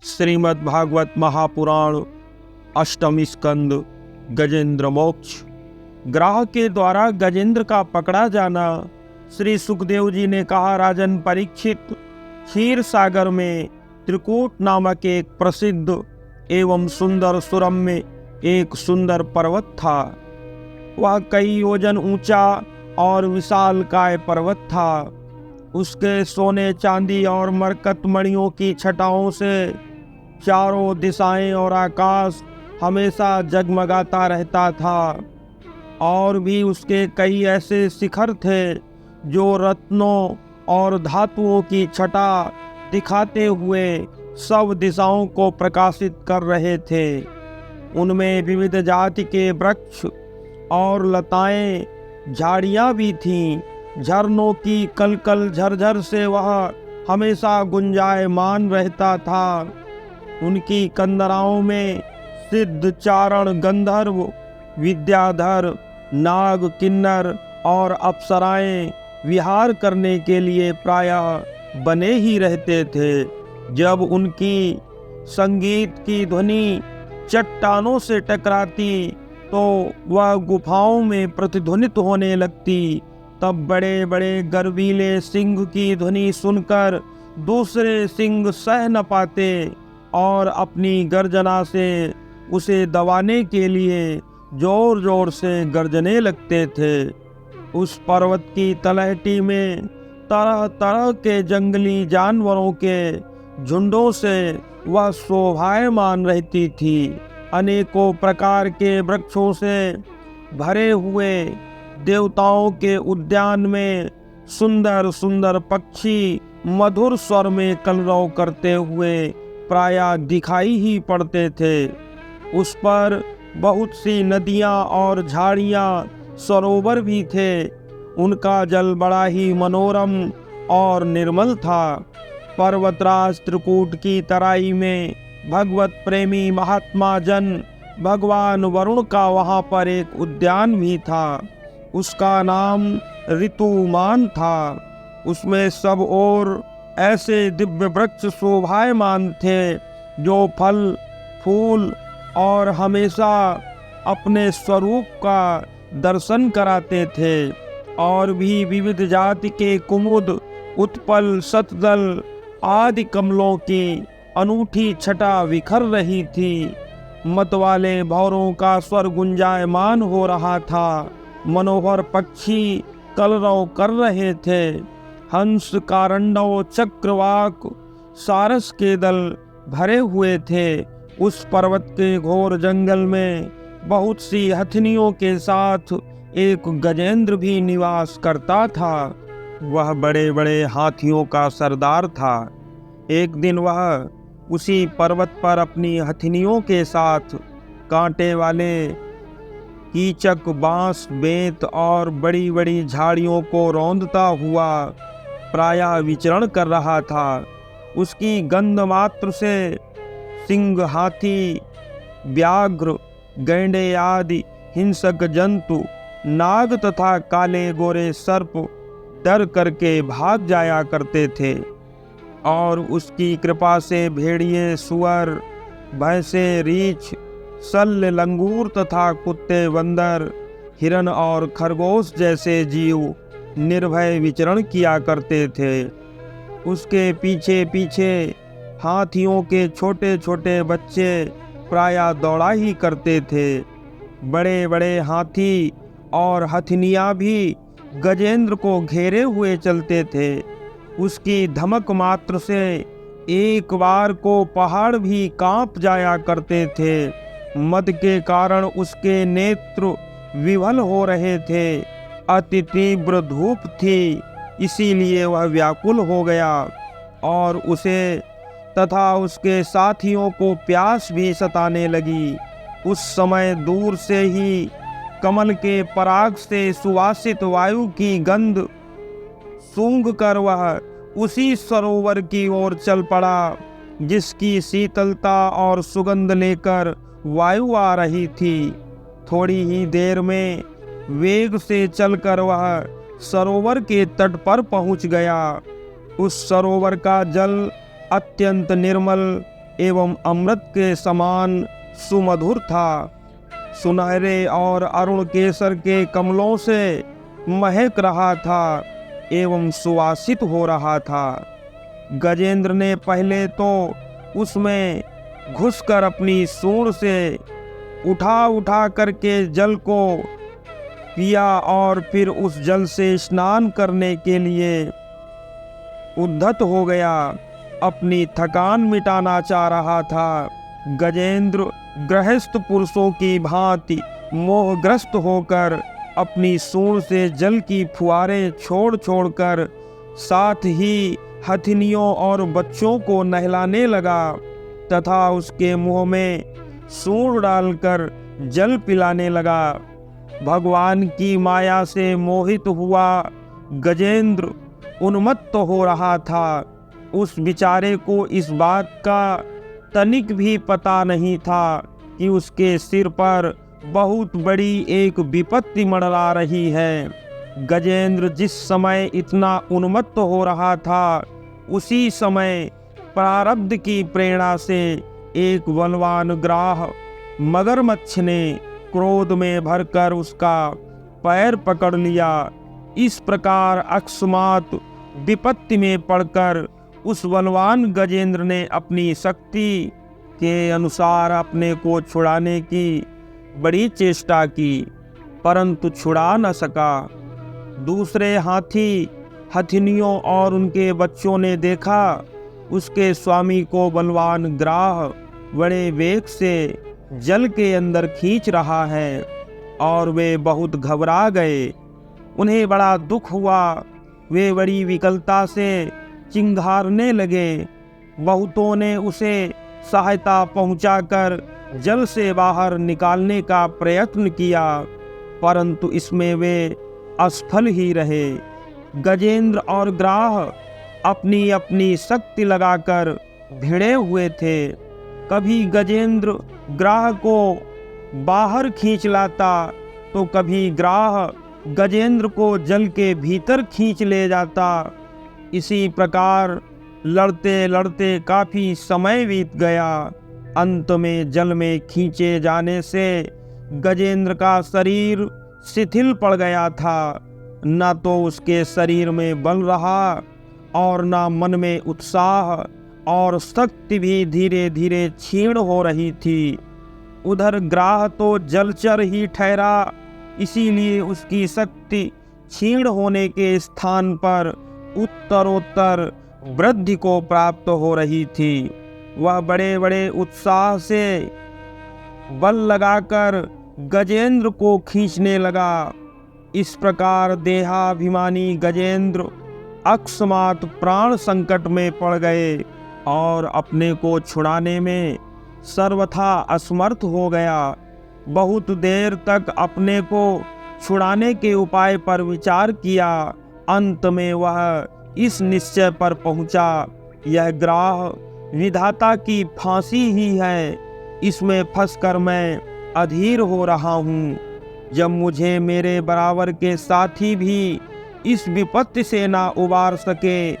श्रीमद् भागवत महापुराण अष्टमी स्कंद गजेंद्र मोक्ष। ग्राह के द्वारा गजेंद्र का पकड़ा जाना। श्री सुखदेव जी ने कहा, राजन परीक्षित, क्षीर सागर में त्रिकूट नामक एक प्रसिद्ध एवं सुंदर सुरम्य एक सुंदर पर्वत था। वह कई योजन ऊंचा और विशालकाय पर्वत था। उसके सोने चांदी और मरकत मणियों की छटाओं से चारों दिशाएं और आकाश हमेशा जगमगाता रहता था। और भी उसके कई ऐसे शिखर थे जो रत्नों और धातुओं की छटा दिखाते हुए सब दिशाओं को प्रकाशित कर रहे थे। उनमें विविध जाति के वृक्ष और लताएं, झाड़ियां भी थीं। झरनों की कलकल झरझर से वह हमेशा गुंजायमान रहता था। उनकी कंदराओं में सिद्ध, चारण, गंधर्व, विद्याधर, नाग, किन्नर और अप्सराएं विहार करने के लिए प्रायः बने ही रहते थे। जब उनकी संगीत की ध्वनि चट्टानों से टकराती तो वह गुफाओं में प्रतिध्वनित होने लगती। तब बड़े बड़े गर्वीले सिंह की ध्वनि सुनकर दूसरे सिंह सह न पाते और अपनी गर्जना से उसे दबाने के लिए जोर जोर से गर्जने लगते थे। उस पर्वत की तलहटी में तरह तरह के जंगली जानवरों के झुंडों से वह शोभायमान रहती थी। अनेकों प्रकार के वृक्षों से भरे हुए देवताओं के उद्यान में सुंदर सुंदर पक्षी मधुर स्वर में कलरव करते हुए प्रायः दिखाई ही पड़ते थे। उस पर बहुत सी नदियां और झाड़ियां, सरोवर भी थे। उनका जल बड़ा ही मनोरम और निर्मल था। पर्वतराज त्रिकूट की तराई में भगवत प्रेमी महात्मा जन भगवान वरुण का वहां पर एक उद्यान भी था। उसका नाम ऋतुमान था। उसमें सब ओर ऐसे दिव्य वृक्ष शोभायमान थे जो फल, फूल और हमेशा अपने स्वरूप का दर्शन कराते थे। और भी विविध जाति के कुमुद, उत्पल, शतदल आदि कमलों की अनूठी छटा बिखर रही थी। मतवाले भौरों का स्वर गुंजायमान हो रहा था। मनोहर पक्षी कलरव कर रहे थे। हंस, कारंडव, चक्रवाक, सारस के दल भरे हुए थे। उस पर्वत के घोर जंगल में बहुत सी हथनियों के साथ एक गजेंद्र भी निवास करता था। वह बड़े बड़े हाथियों का सरदार था। एक दिन वह उसी पर्वत पर अपनी हथनियों के साथ कांटे वाले कीचक, बांस, बेंत और बड़ी बड़ी झाड़ियों को रौंदता हुआ प्रायः विचरण कर रहा था। उसकी गंध मात्र से सिंह, हाथी, व्याघ्र, गैंडे आदि हिंसक जंतु, नाग तथा काले गोरे सर्प डर करके भाग जाया करते थे। और उसकी कृपा से भेड़िए, सुअर, भैंसे, रीछ, शल्य, लंगूर तथा कुत्ते, बंदर, हिरन और खरगोश जैसे जीव निर्भय विचरण किया करते थे। उसके पीछे पीछे हाथियों के छोटे छोटे बच्चे प्रायः दौड़ा ही करते थे। बड़े बड़े हाथी और हथनियाँ भी गजेंद्र को घेरे हुए चलते थे। उसकी धमक मात्र से एक बार को पहाड़ भी कांप जाया करते थे। मद के कारण उसके नेत्र विवल हो रहे थे। अति तीव्र धूप थी, इसीलिए वह व्याकुल हो गया और उसे तथा उसके साथियों को प्यास भी सताने लगी। उस समय दूर से ही कमल के पराग से सुवासित वायु की गंध सूंघ कर वह उसी सरोवर की ओर चल पड़ा जिसकी शीतलता और सुगंध लेकर वायु आ रही थी। थोड़ी ही देर में वेग से चलकर वह सरोवर के तट पर पहुंच गया। उस सरोवर का जल अत्यंत निर्मल एवं अमृत के समान सुमधुर था। सुनहरे और अरुण केसर के कमलों से महक रहा था एवं सुवासित हो रहा था। गजेंद्र ने पहले तो उसमें घुसकर अपनी सूंड से उठा उठा करके जल को पिया और फिर उस जल से स्नान करने के लिए उद्धत हो गया, अपनी थकान मिटाना चाह रहा था। गजेंद्र गृहस्थ पुरुषों की भांति मोहग्रस्त होकर अपनी सूंड से जल की फुहारें छोड़ छोड़कर साथ ही हथिनियों और बच्चों को नहलाने लगा तथा उसके मुंह में सूंड डालकर जल पिलाने लगा। भगवान की माया से मोहित हुआ गजेंद्र उन्मत्त हो रहा था। उस बेचारे को इस बात का तनिक भी पता नहीं था कि उसके सिर पर बहुत बड़ी एक विपत्ति मंडरा रही है। गजेंद्र जिस समय इतना उन्मत्त हो रहा था, उसी समय प्रारब्ध की प्रेरणा से एक बलवान ग्राह मगरमच्छ ने क्रोध में भरकर उसका पैर पकड़ लिया। इस प्रकार अकस्मात विपत्ति में पड़कर उस बलवान गजेंद्र ने अपनी शक्ति के अनुसार अपने को छुड़ाने की बड़ी चेष्टा की, परंतु छुड़ा न सका। दूसरे हाथी हथिनियों और उनके बच्चों ने देखा उसके स्वामी को बलवान ग्राह बड़े वेग से जल के अंदर खींच रहा है और वे बहुत घबरा गए। उन्हें बड़ा दुख हुआ। वे बड़ी विकलता से चिंघारने लगे। बहुतों ने उसे सहायता पहुंचाकर जल से बाहर निकालने का प्रयत्न किया, परंतु इसमें वे असफल ही रहे। गजेंद्र और ग्राह अपनी अपनी शक्ति लगाकर भिड़े हुए थे। कभी गजेंद्र ग्राह को बाहर खींच लाता तो कभी ग्राह गजेंद्र को जल के भीतर खींच ले जाता। इसी प्रकार लड़ते लड़ते काफी समय बीत गया। अंत में जल में खींचे जाने से गजेंद्र का शरीर शिथिल पड़ गया था। न तो उसके शरीर में बल रहा और न मन में उत्साह, और शक्ति भी धीरे धीरे क्षीण हो रही थी। उधर ग्राह तो जलचर ही ठहरा, इसीलिए उसकी शक्ति क्षीण होने के स्थान पर उत्तरोत्तर वृद्धि को प्राप्त हो रही थी। वह बड़े बड़े उत्साह से बल लगाकर गजेंद्र को खींचने लगा। इस प्रकार देहाभिमानी गजेंद्र अकस्मात प्राण संकट में पड़ गए और अपने को छुड़ाने में सर्वथा असमर्थ हो गया। बहुत देर तक अपने को छुड़ाने के उपाय पर विचार किया। अंत में वह इस निश्चय पर पहुंचा, यह ग्राह विधाता की फांसी ही है, इसमें फंसकर मैं अधीर हो रहा हूँ। जब मुझे मेरे बराबर के साथी भी इस विपत्ति से ना उबार सके,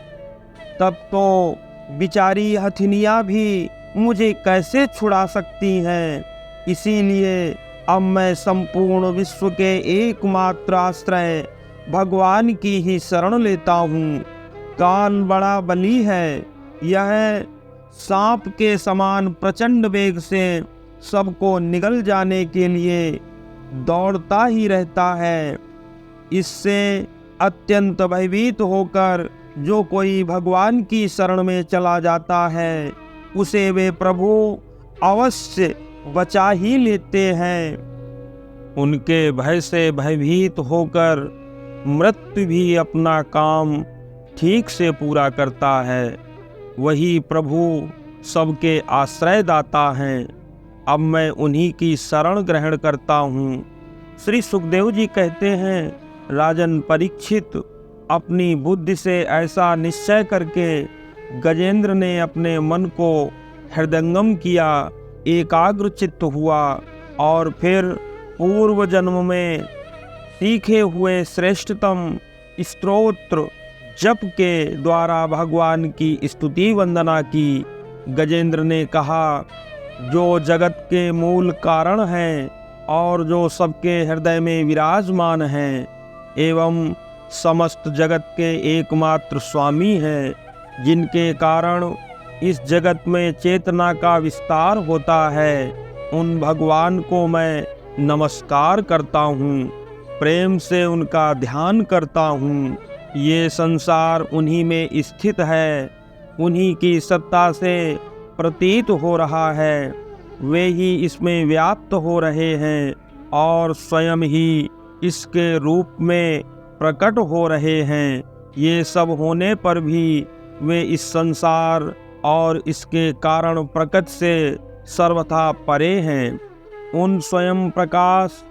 तब तो बिचारी हथिनियाँ भी मुझे कैसे छुड़ा सकती हैं। इसीलिए अब मैं संपूर्ण विश्व के एकमात्र आश्रय भगवान की ही शरण लेता हूँ। काल बड़ा बली है, यह सांप के समान प्रचंड वेग से सबको निगल जाने के लिए दौड़ता ही रहता है। इससे अत्यंत भयभीत होकर जो कोई भगवान की शरण में चला जाता है, उसे वे प्रभु अवश्य बचा ही लेते हैं। उनके भय से भयभीत होकर मृत्यु भी अपना काम ठीक से पूरा करता है। वही प्रभु सबके आश्रयदाता हैं। अब मैं उन्हीं की शरण ग्रहण करता हूँ। श्री सुखदेव जी कहते हैं, राजन परीक्षित, अपनी बुद्धि से ऐसा निश्चय करके गजेंद्र ने अपने मन को हृदयंगम किया, एकाग्र चित्त हुआ और फिर पूर्व जन्म में सीखे हुए श्रेष्ठतम स्तोत्र जप के द्वारा भगवान की स्तुति वंदना की गजेंद्र ने कहा, जो जगत के मूल कारण हैं और जो सबके हृदय में विराजमान हैं एवं समस्त जगत के एकमात्र स्वामी हैं, जिनके कारण इस जगत में चेतना का विस्तार होता है, उन भगवान को मैं नमस्कार करता हूँ, प्रेम से उनका ध्यान करता हूँ। ये संसार उन्हीं में स्थित है, उन्हीं की सत्ता से प्रतीत हो रहा है, वे ही इसमें व्याप्त हो रहे हैं और स्वयं ही इसके रूप में प्रकट हो रहे हैं। ये सब होने पर भी वे इस संसार और इसके कारण प्रकट से सर्वथा परे हैं। उन स्वयं प्रकाश,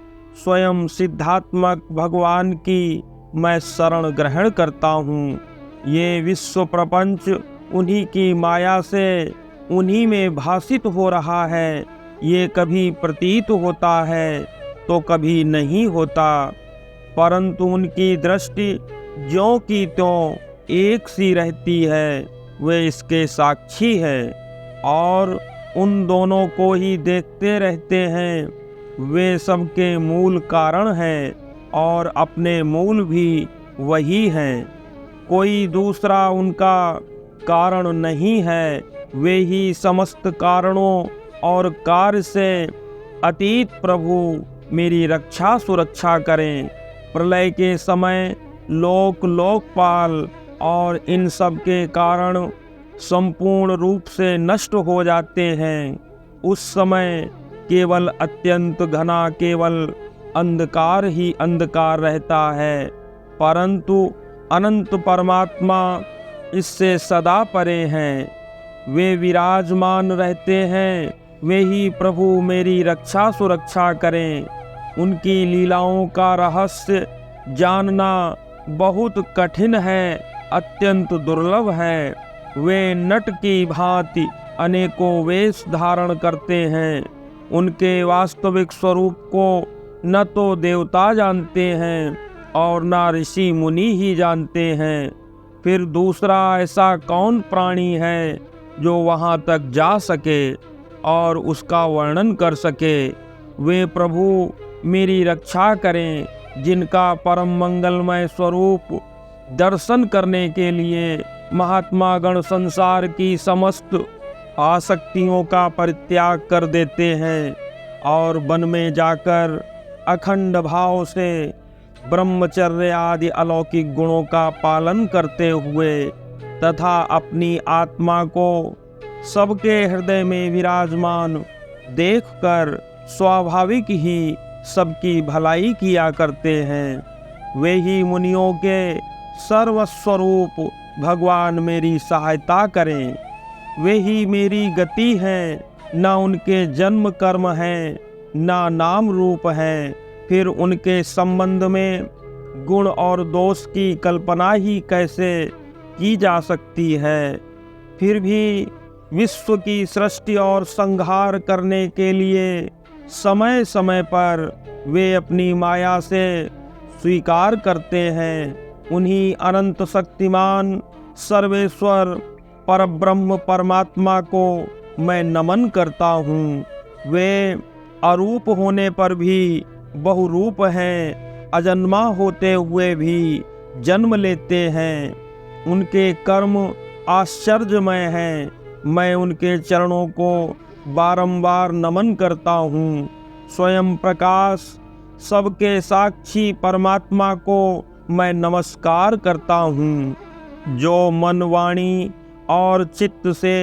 स्वयं सिद्धात्मक भगवान की मैं शरण ग्रहण करता हूँ। ये विश्व प्रपंच उन्हीं की माया से उन्हीं में भासित हो रहा है। ये कभी प्रतीत होता है तो कभी नहीं होता, परंतु उनकी दृष्टि ज्यों की त्यों एक सी रहती है, वे इसके साक्षी है और उन दोनों को ही देखते रहते हैं। वे सबके मूल कारण हैं और अपने मूल भी वही हैं, कोई दूसरा उनका कारण नहीं है। वे ही समस्त कारणों और कार्य से अतीत प्रभु मेरी रक्षा सुरक्षा करें। प्रलय के समय लोक लोकपाल और इन सब के कारण संपूर्ण रूप से नष्ट हो जाते हैं। उस समय केवल अत्यंत घना केवल अंधकार ही अंधकार रहता है, परंतु अनंत परमात्मा इससे सदा परे हैं। वे विराजमान रहते हैं, वे ही प्रभु मेरी रक्षा सुरक्षा करें। उनकी लीलाओं का रहस्य जानना बहुत कठिन है, अत्यंत दुर्लभ है। वे नट की भांति अनेकों वेश धारण करते हैं। उनके वास्तविक स्वरूप को न तो देवता जानते हैं और न ऋषि मुनि ही जानते हैं। फिर दूसरा ऐसा कौन प्राणी है जो वहाँ तक जा सके और उसका वर्णन कर सके। वे प्रभु मेरी रक्षा करें, जिनका परम मंगलमय स्वरूप दर्शन करने के लिए महात्मा गण संसार की समस्त आसक्तियों का परित्याग कर देते हैं और वन में जाकर अखंड भाव से ब्रह्मचर्य आदि अलौकिक गुणों का पालन करते हुए तथा अपनी आत्मा को सबके हृदय में विराजमान देखकर स्वाभाविक ही सबकी भलाई किया करते हैं। वे ही मुनियों के सर्वस्वरूप भगवान मेरी सहायता करें। वे ही मेरी गति हैं, न उनके जन्म कर्म हैं, न नाम रूप हैं। फिर उनके संबंध में गुण और दोष की कल्पना ही कैसे की जा सकती है। फिर भी विश्व की सृष्टि और संहार करने के लिए समय समय पर वे अपनी माया से स्वीकार करते हैं। उन्हीं अनंत शक्तिमान सर्वेश्वर परब्रह्म परमात्मा को मैं नमन करता हूँ। वे अरूप होने पर भी बहुरूप हैं, अजन्मा होते हुए भी जन्म लेते हैं। उनके कर्म आश्चर्यमय हैं। मैं उनके चरणों को बारंबार नमन करता हूँ। स्वयं प्रकाश सबके साक्षी परमात्मा को मैं नमस्कार करता हूँ। जो मन वाणी और चित्त से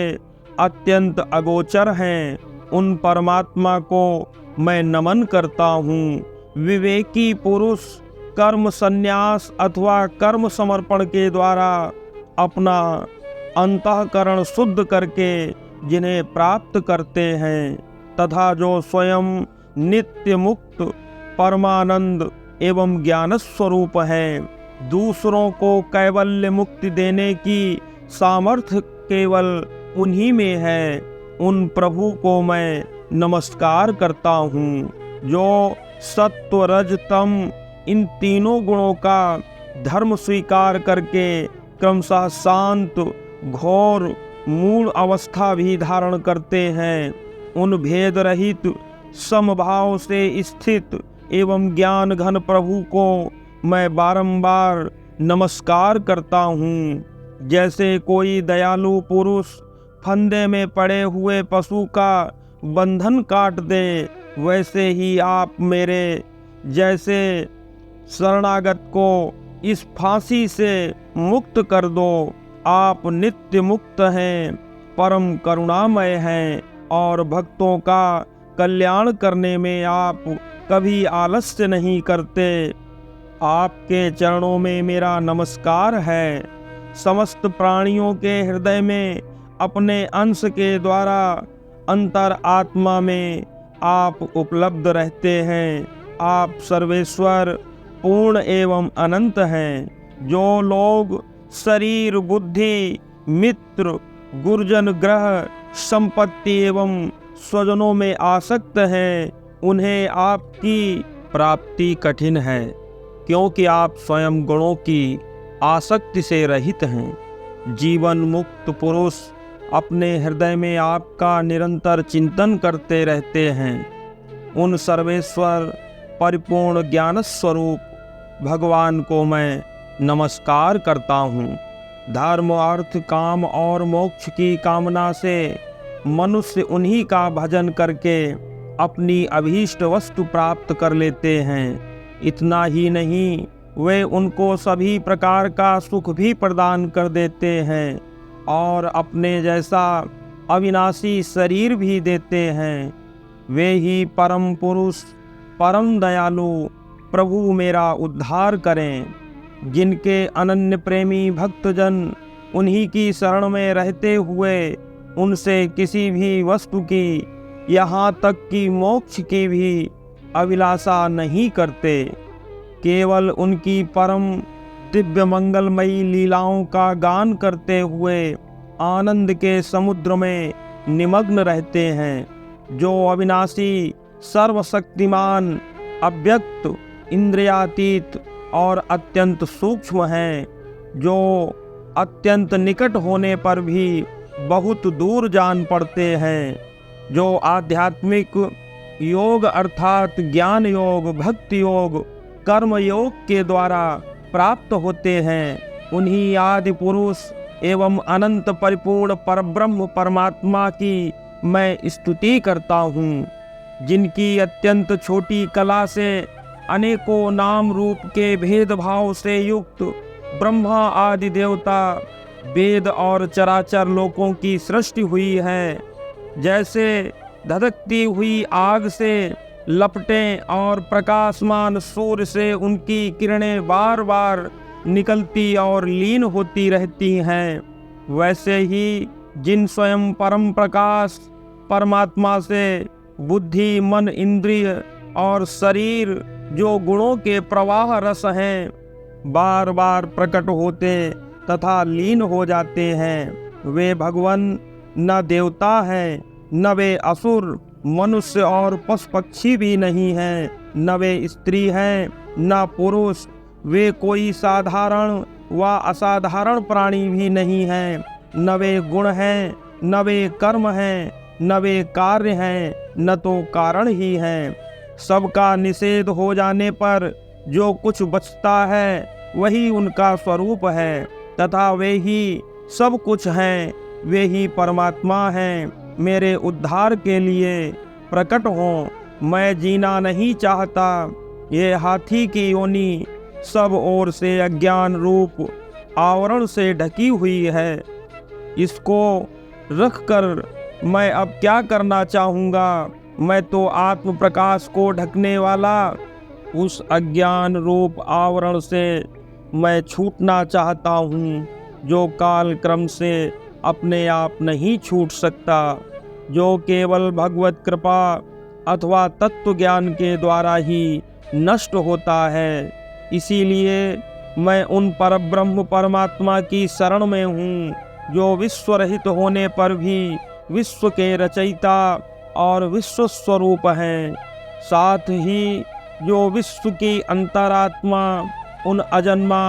अत्यंत अगोचर हैं, उन परमात्मा को मैं नमन करता हूँ। विवेकी पुरुष कर्म संन्यास अथवा कर्म समर्पण के द्वारा अपना अंतःकरण शुद्ध करके जिन्हें प्राप्त करते हैं तथा जो स्वयं नित्य मुक्त परमानंद एवं ज्ञान स्वरूप हैं, दूसरों को कैवल्य मुक्ति देने की सामर्थ्य केवल उन्हीं में है। उन प्रभु को मैं नमस्कार करता हूँ, जो सत्व रज तम इन तीनों गुणों का धर्म स्वीकार करके क्रमशः शांत घोर मूल अवस्था भी धारण करते हैं। उन भेद रहित समभाव से स्थित एवं ज्ञान घन प्रभु को मैं बारंबार नमस्कार करता हूँ। जैसे कोई दयालु पुरुष फंदे में पड़े हुए पशु का बंधन काट दे, वैसे ही आप मेरे जैसे शरणागत को इस फांसी से मुक्त कर दो। आप नित्य मुक्त हैं, परम करुणामय हैं और भक्तों का कल्याण करने में आप कभी आलस्य नहीं करते। आपके चरणों में मेरा नमस्कार है। समस्त प्राणियों के हृदय में अपने अंश के द्वारा अंतर आत्मा में आप उपलब्ध रहते हैं। आप सर्वेश्वर पूर्ण एवं अनंत हैं। जो लोग शरीर, बुद्धि, मित्र, गुरुजन, ग्रह, संपत्ति एवं स्वजनों में आसक्त हैं, उन्हें आपकी प्राप्ति कठिन है, क्योंकि आप स्वयं गुणों की आसक्ति से रहित हैं। जीवन मुक्त पुरुष अपने हृदय में आपका निरंतर चिंतन करते रहते हैं। उन सर्वेश्वर परिपूर्ण ज्ञान स्वरूप भगवान को मैं नमस्कार करता हूँ। धर्म, अर्थ, काम और मोक्ष की कामना से मनुष्य उन्हीं का भजन करके अपनी अभीष्ट वस्तु प्राप्त कर लेते हैं। इतना ही नहीं, वे उनको सभी प्रकार का सुख भी प्रदान कर देते हैं और अपने जैसा अविनाशी शरीर भी देते हैं। वे ही परम पुरुष, परम दयालु प्रभु मेरा उद्धार करें। जिनके अनन्य प्रेमी भक्तजन उन्हीं की शरण में रहते हुए उनसे किसी भी वस्तु की, यहाँ तक कि मोक्ष की भी अभिलाषा नहीं करते, केवल उनकी परम दिव्य मंगलमयी लीलाओं का गान करते हुए आनंद के समुद्र में निमग्न रहते हैं। जो अविनाशी, सर्वशक्तिमान, अव्यक्त, इंद्रियातीत और अत्यंत सूक्ष्म हैं, जो अत्यंत निकट होने पर भी बहुत दूर जान पड़ते हैं, जो आध्यात्मिक योग अर्थात ज्ञान योग, भक्ति योग, कर्म योग के द्वारा प्राप्त होते हैं, उन्हीं आदि पुरुष एवं अनंत परिपूर्ण परब्रह्म परमात्मा की मैं स्तुति करता हूँ। जिनकी अत्यंत छोटी कला से अनेकों नाम रूप के भेदभाव से युक्त ब्रह्मा आदि देवता, वेद और चराचर लोकों की सृष्टि हुई है। जैसे धधकती हुई आग से लपटें और प्रकाशमान सूर्य से उनकी किरणें बार बार निकलती और लीन होती रहती हैं, वैसे ही जिन स्वयं परम प्रकाश परमात्मा से बुद्धि, मन, इंद्रिय और शरीर जो गुणों के प्रवाह रस हैं, बार बार प्रकट होते तथा लीन हो जाते हैं, वे भगवान न देवता हैं, न वे असुर, मनुष्य और पशु पक्षी भी नहीं हैं, न वे स्त्री हैं, न पुरुष। वे कोई साधारण व असाधारण प्राणी भी नहीं हैं, न वे गुण हैं, न वे कर्म हैं, न वे कार्य हैं, न तो कारण ही हैं। सबका निषेध हो जाने पर जो कुछ बचता है वही उनका स्वरूप है, तथा वे ही सब कुछ हैं, वे ही परमात्मा हैं। मेरे उद्धार के लिए प्रकट हों। मैं जीना नहीं चाहता। ये हाथी की योनि सब ओर से अज्ञान रूप आवरण से ढकी हुई है। इसको रखकर मैं अब क्या करना चाहूँगा। मैं तो आत्म प्रकाश को ढकने वाला उस अज्ञान रूप आवरण से मैं छूटना चाहता हूँ, जो काल क्रम से अपने आप नहीं छूट सकता, जो केवल भगवत कृपा अथवा तत्व ज्ञान के द्वारा ही नष्ट होता है। इसीलिए मैं उन परब्रह्म परमात्मा की शरण में हूँ, जो विश्व रहित होने पर भी विश्व के रचयिता और विश्व स्वरूप हैं। साथ ही जो विश्व की अंतरात्मा उन अजन्मा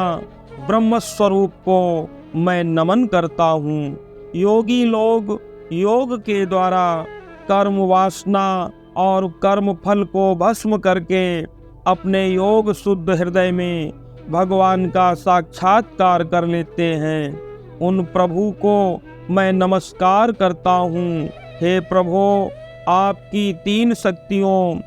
ब्रह्म स्वरूप को मैं नमन करता हूँ। योगी लोग योग के द्वारा कर्म वासना और कर्म फल को भस्म करके अपने योग शुद्ध हृदय में भगवान का साक्षात्कार कर लेते हैं। उन प्रभु को मैं नमस्कार करता हूँ। हे प्रभु, आपकी 3 शक्तियों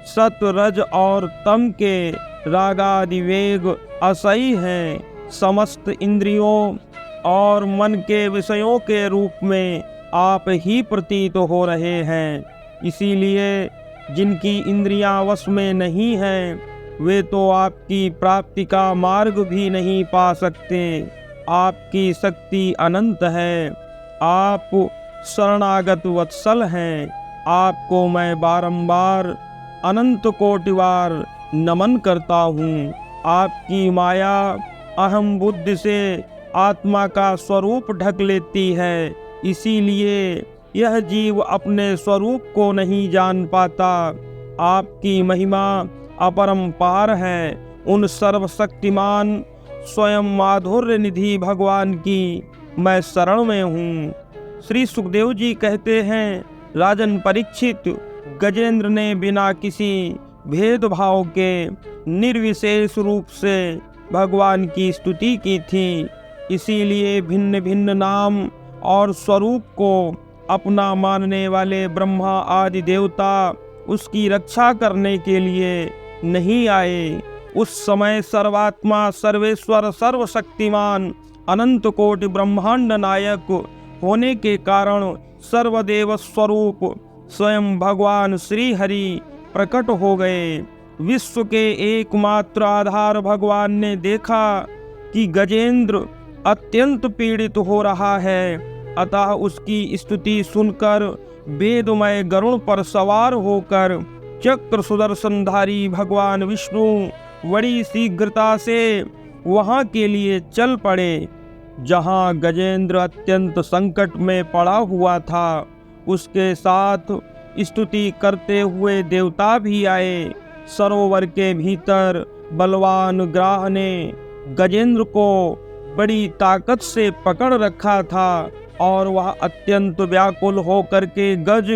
सत रज और तम के रागादि वेग असही हैं। समस्त इंद्रियों और मन के विषयों के रूप में आप ही प्रतीत हो रहे हैं। इसीलिए जिनकी इंद्रियां वश में नहीं हैं, वे तो आपकी प्राप्ति का मार्ग भी नहीं पा सकते। आपकी शक्ति अनंत है। आप शरणागत वत्सल हैं। आपको मैं बारंबार अनंत कोटिवार नमन करता हूँ। आपकी माया अहम बुद्धि से आत्मा का स्वरूप ढक लेती है। इसीलिए यह जीव अपने स्वरूप को नहीं जान पाता। आपकी महिमा अपरंपार है। उन सर्वशक्तिमान स्वयं माधुर्य निधि भगवान की मैं शरण में हूँ। श्री सुखदेव जी कहते हैं, राजन परीक्षित, गजेंद्र ने बिना किसी भेदभाव के निर्विशेष रूप से भगवान की स्तुति की थी। इसीलिए भिन्न भिन्न नाम और स्वरूप को अपना मानने वाले ब्रह्मा आदि देवता उसकी रक्षा करने के लिए नहीं आए। उस समय सर्वात्मा सर्वेश्वर सर्वशक्तिमान अनंत कोटि ब्रह्मांड नायक होने के कारण सर्वदेव स्वरूप स्वयं भगवान श्री हरि प्रकट हो गए। विश्व के एकमात्र आधार भगवान ने देखा कि गजेंद्र अत्यंत पीड़ित हो रहा है, अतः उसकी स्तुति सुनकर वेदमय गरुड़ पर सवार होकर चक्र सुदर्शनधारी भगवान विष्णु बड़ी शीघ्रता से वहां के लिए चल पड़े जहां गजेंद्र अत्यंत संकट में पड़ा हुआ था। उसके साथ स्तुति करते हुए देवता भी आए। सरोवर के भीतर बलवान ग्राह ने गजेंद्र को बड़ी ताकत से पकड़ रखा था और वह अत्यंत व्याकुल होकर के गज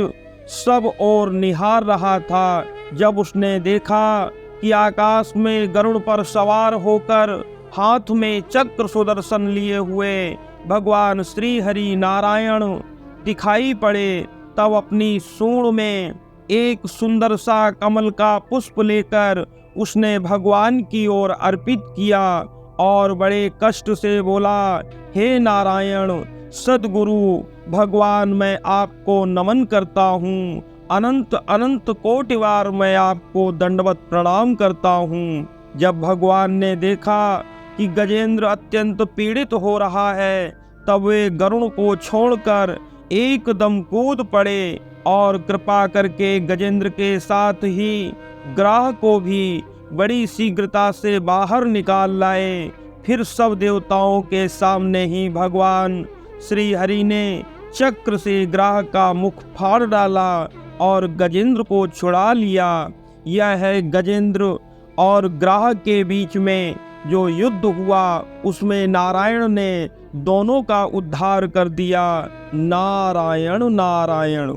सब ओर निहार रहा था। जब उसने देखा कि आकाश में गरुड़ पर सवार होकर हाथ में चक्र सुदर्शन लिए हुए भगवान श्री हरि नारायण दिखाई पड़े, तब अपनी सूंड में एक सुंदर सा कमल का पुष्प लेकर उसने भगवान की ओर अर्पित किया और बड़े कष्ट से बोला, हे नारायण सद्गुरु भगवान, मैं आपको नमन करता हूँ। अनंत अनंत कोटि बार मैं आपको दंडवत प्रणाम करता हूँ। जब भगवान ने देखा कि गजेंद्र अत्यंत पीड़ित हो रहा है, तब वे गरुड़ को छोड़कर एकदम कूद पड़े और कृपा करके गजेंद्र के साथ ही ग्राह को भी बड़ी शीघ्रता से बाहर निकाल लाए। फिर सब देवताओं के सामने ही भगवान श्री हरि ने चक्र से ग्राह का मुख फाड़ डाला और गजेंद्र को छुड़ा लिया। यह है गजेंद्र और ग्राह के बीच में जो युद्ध हुआ, उसमें नारायण ने दोनों का उद्धार कर दिया। नारायण नारायण।